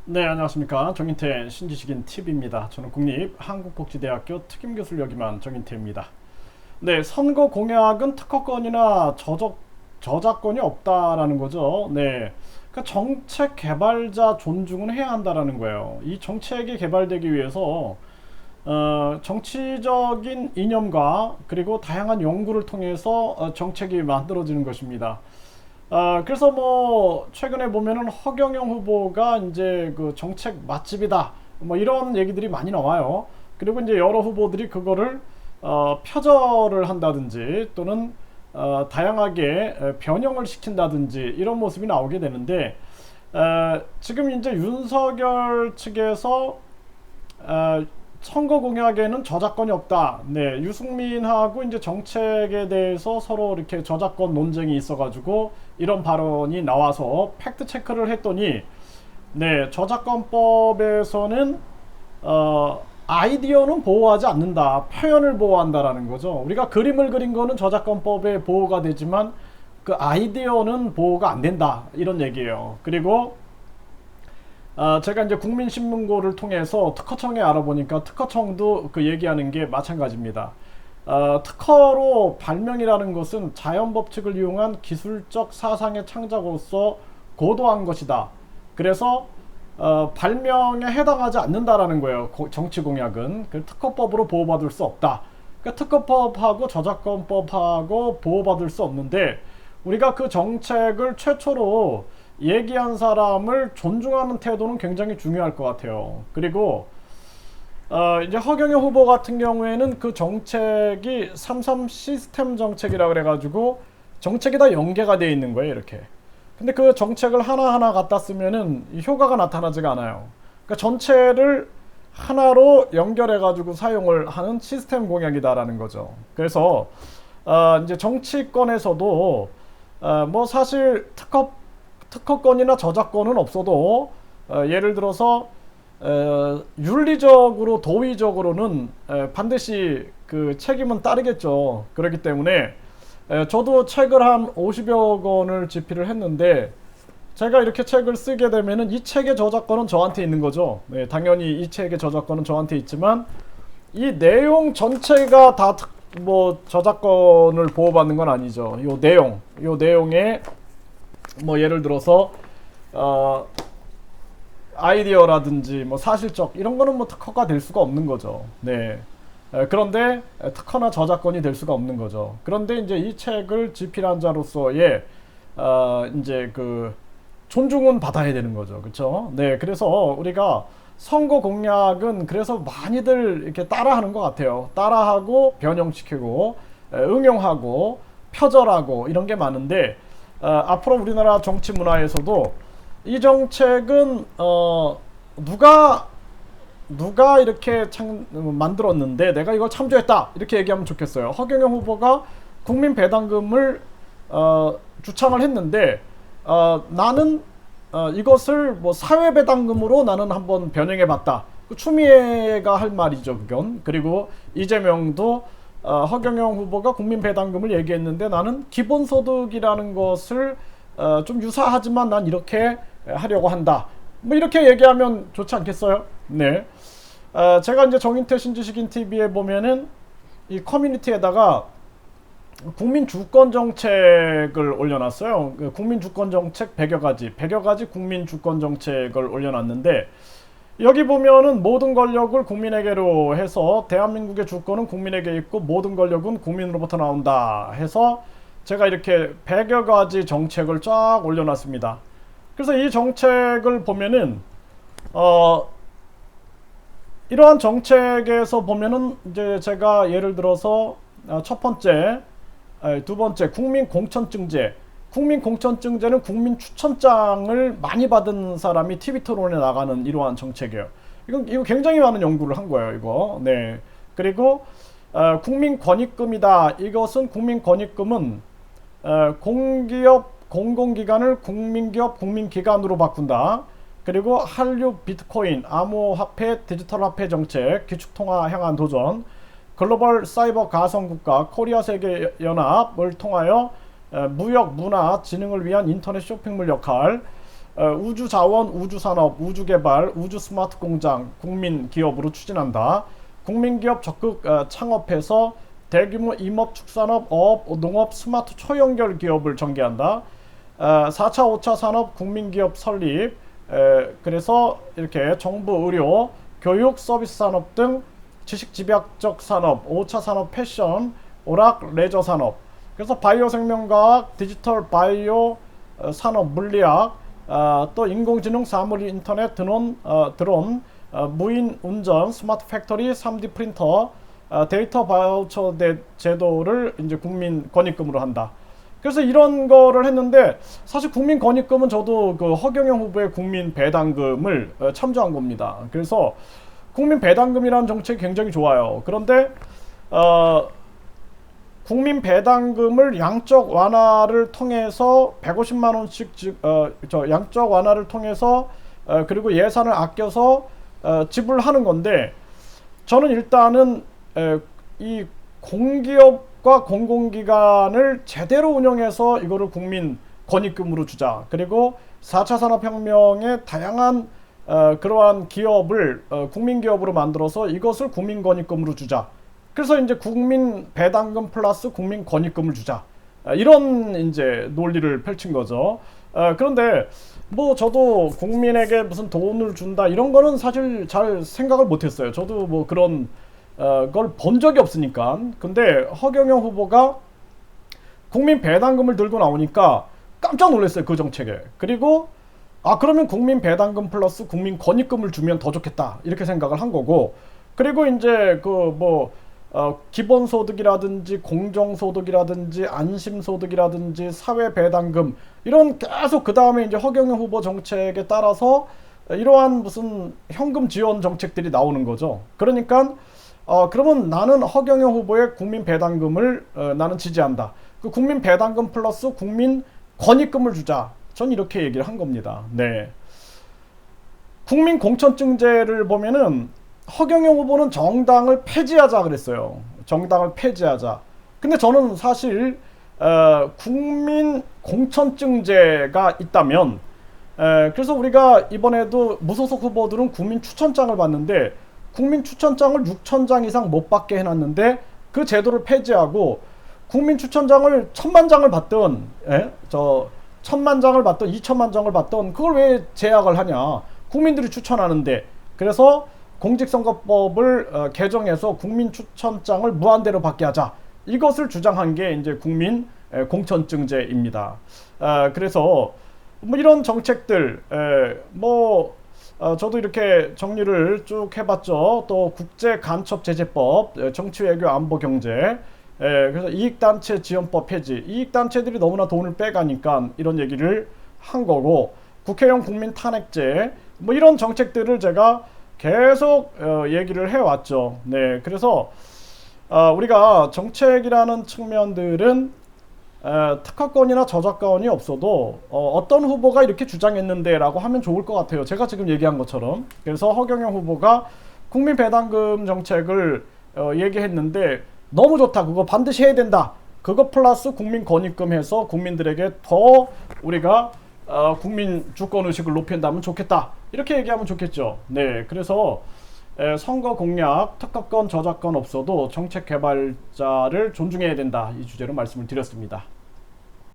네, 안녕하십니까. 정인태 신지식인 TV입니다. 저는 국립한국복지대학교 특임교수를 역임한 정인태입니다. 네, 선거 공약은 특허권이나 저작권이 없다라는 거죠. 네. 그러니까 정책 개발자 존중은 해야 한다라는 거예요. 이 정책이 개발되기 위해서 정치적인 이념과 그리고 다양한 연구를 통해서 정책이 만들어지는 것입니다. 그래서 뭐 최근에 보면은 허경영 후보가 이제 그 정책 맛집이다 뭐 이런 얘기들이 많이 나와요. 그리고 이제 여러 후보들이 그거를 표절을 한다든지 또는 다양하게 변형을 시킨다든지 이런 모습이 나오게 되는데, 지금 이제 윤석열 측에서 선거 공약에는 저작권이 없다. 네, 유승민하고 이제 정책에 대해서 서로 이렇게 저작권 논쟁이 있어가지고 이런 발언이 나와서 팩트 체크를 했더니, 네, 저작권법에서는 아이디어는 보호하지 않는다. 표현을 보호한다라는 거죠. 우리가 그림을 그린 거는 저작권법에 보호가 되지만 그 아이디어는 보호가 안 된다. 이런 얘기예요. 그리고 제가 이제 국민신문고를 통해서 특허청에 알아보니까 특허청도 그 얘기하는 게 마찬가지입니다. 특허로 발명이라는 것은 자연 법칙을 이용한 기술적 사상의 창작으로서 고도한 것이다. 그래서 발명에 해당하지 않는다라는 거예요. 정치 공약은 그 특허법으로 보호받을 수 없다. 그러니까 특허법하고 저작권법하고 보호받을 수 없는데, 우리가 그 정책을 최초로 얘기한 사람을 존중하는 태도는 굉장히 중요할 것 같아요. 그리고 이제 허경영 후보 같은 경우에는 그 정책이 삼삼 시스템 정책이라 그래가지고 정책이 다 연계가 되어 있는 거예요, 이렇게. 근데 그 정책을 하나하나 갖다 쓰면은 효과가 나타나지가 않아요. 그러니까 전체를 하나로 연결해가지고 사용을 하는 시스템 공약이다라는 거죠. 그래서 이제 정치권에서도 뭐 사실 특허권이나 저작권은 없어도 예를 들어서 윤리적으로 도의적으로는 반드시 그 책임은 따르겠죠. 그렇기 때문에 저도 책을 한 50여 권을 집필을 했는데, 제가 이렇게 책을 쓰게 되면은 이 책의 저작권은 저한테 있는 거죠. 네, 당연히 이 책의 저작권은 저한테 있지만 이 내용 전체가 다 뭐 저작권을 보호받는 건 아니죠. 요 내용에 뭐 예를 들어서 어, 아이디어라든지 뭐 사실적 이런 거는 뭐 특허가 될 수가 없는 거죠. 네. 그런데 특허나 저작권이 될 수가 없는 거죠. 그런데 이제 이 책을 집필한 자로서의 이제 그 존중은 받아야 되는 거죠. 그렇죠? 네. 그래서 우리가 선거 공약은 그래서 많이들 이렇게 따라하는 것 같아요. 따라하고 변형시키고 응용하고 표절하고 이런 게 많은데, 앞으로 우리나라 정치 문화에서도 이 정책은 누가 이렇게 만들었는데 내가 이걸 참조했다 이렇게 얘기하면 좋겠어요. 허경영 후보가 국민 배당금을 주창을 했는데, 나는 이것을 뭐 사회 배당금으로 나는 한번 변형해봤다. 추미애가 할 말이죠, 그건. 그리고 이재명도 허경영 후보가 국민 배당금을 얘기했는데 나는 기본소득이라는 것을 좀 유사하지만 난 이렇게 하려고 한다. 뭐 이렇게 얘기하면 좋지 않겠어요? 네. 제가 이제 정인태 신지식인 TV에 보면은 이 커뮤니티에다가 국민 주권 정책을 올려놨어요. 국민 주권 정책 100여 가지 국민 주권 정책을 올려놨는데, 여기 보면은 모든 권력을 국민에게로 해서 대한민국의 주권은 국민에게 있고 모든 권력은 국민으로부터 나온다 해서 제가 이렇게 100여 가지 정책을 쫙 올려놨습니다. 그래서 이 정책을 보면은 이러한 정책에서 보면은 이제 제가 예를 들어서 첫 번째, 두 번째 국민공천증제. 국민공천증제는 국민 추천장을 많이 받은 사람이 TV 토론에 나가는 이러한 정책이에요. 이거 굉장히 많은 연구를 한 거예요, 이거. 네. 그리고 국민권익금이다. 이것은 국민권익금은 공기업 공공기관을 국민기업 국민기관으로 바꾼다. 그리고 한류 비트코인 암호화폐 디지털 화폐 정책 기축통화 향한 도전, 글로벌 사이버 가성국가 코리아 세계연합을 통하여 무역, 문화, 지능을 위한 인터넷 쇼핑몰 역할, 우주자원, 우주산업, 우주개발, 우주스마트 공장 국민 기업으로 추진한다. 국민기업 적극 창업해서 대규모 임업, 축산업, 어업, 농업, 스마트 초연결 기업을 전개한다. 4차, 5차 산업 국민기업 설립. 그래서 이렇게 정부, 의료, 교육, 서비스 산업 등 지식 집약적 산업, 5차 산업 패션, 오락, 레저 산업. 그래서 바이오 생명과학, 디지털 바이오 산업, 물리학, 또 인공지능, 사물 인터넷, 드론, 무인 운전, 스마트 팩토리, 3D 프린터, 데이터 바우처 제도를 이제 국민 권익금으로 한다. 그래서 이런 거를 했는데 사실 국민 권익금은 저도 그 허경영 후보의 국민 배당금을 참조한 겁니다. 그래서 국민 배당금이라는 정책이 굉장히 좋아요. 그런데 국민 배당금을 양적 완화를 통해서 150만 원씩 양적 완화를 통해서 그리고 예산을 아껴서 지불하는 건데 저는 일단은 이 공기업과 공공기관을 제대로 운영해서 이거를 국민 권익금으로 주자. 그리고 4차 산업혁명의 다양한 그러한 기업을 국민기업으로 만들어서 이것을 국민권익금으로 주자. 그래서 이제 국민 배당금 플러스 국민 권익금을 주자. 이런 이제 논리를 펼친 거죠. 그런데 뭐 저도 국민에게 무슨 돈을 준다 이런 거는 사실 잘 생각을 못했어요. 저도 뭐 그런 걸 본 적이 없으니까. 근데 허경영 후보가 국민 배당금을 들고 나오니까 깜짝 놀랐어요. 그 정책에. 그리고 그러면 국민 배당금 플러스 국민 권익금을 주면 더 좋겠다 이렇게 생각을 한 거고, 그리고 이제 기본소득이라든지 공정소득이라든지 안심소득이라든지 사회배당금 이런 계속 그 다음에 이제 허경영 후보 정책에 따라서 이러한 무슨 현금 지원 정책들이 나오는 거죠. 그러니까 그러면 나는 허경영 후보의 국민 배당금을 나는 지지한다. 그 국민 배당금 플러스 국민 권익금을 주자. 전 이렇게 얘기를 한 겁니다. 네. 국민 공천증제를 보면은 허경영 후보는 정당을 폐지하자 그랬어요. 정당을 폐지하자. 근데 저는 사실 국민 공천증제가 있다면 그래서 우리가 이번에도 무소속 후보들은 국민 추천장을 받는데 국민 추천장을 6,000장 이상 못 받게 해놨는데 그 제도를 폐지하고 국민 추천장을 1,000만 장을 받던 1,000만 장을 받던 2,000만 장을 받던 그걸 왜 제약을 하냐. 국민들이 추천하는데. 그래서 공직선거법을 개정해서 국민 추천장을 무한대로 받게 하자. 이것을 주장한 게 이제 국민 공천증제입니다. 그래서 뭐 이런 정책들 저도 이렇게 정리를 쭉 해봤죠. 또 국제간첩제재법, 정치외교안보경제, 그래서 이익단체 지원법 폐지. 이익단체들이 너무나 돈을 빼가니까 이런 얘기를 한 거고, 국회용 국민탄핵제 뭐 이런 정책들을 제가 계속 얘기를 해왔죠. 네, 그래서 우리가 정책이라는 측면들은 특허권이나 저작권이 없어도 어떤 후보가 이렇게 주장했는데 라고 하면 좋을 것 같아요. 제가 지금 얘기한 것처럼. 그래서 허경영 후보가 국민 배당금 정책을 얘기했는데 너무 좋다. 그거 반드시 해야 된다. 그거 플러스 국민 권익금 해서 국민들에게 더 우리가 국민 주권의식을 높인다면 좋겠다. 이렇게 얘기하면 좋겠죠. 네, 그래서 선거 공약, 특허권, 저작권 없어도 정책 개발자를 존중해야 된다. 이 주제로 말씀을 드렸습니다.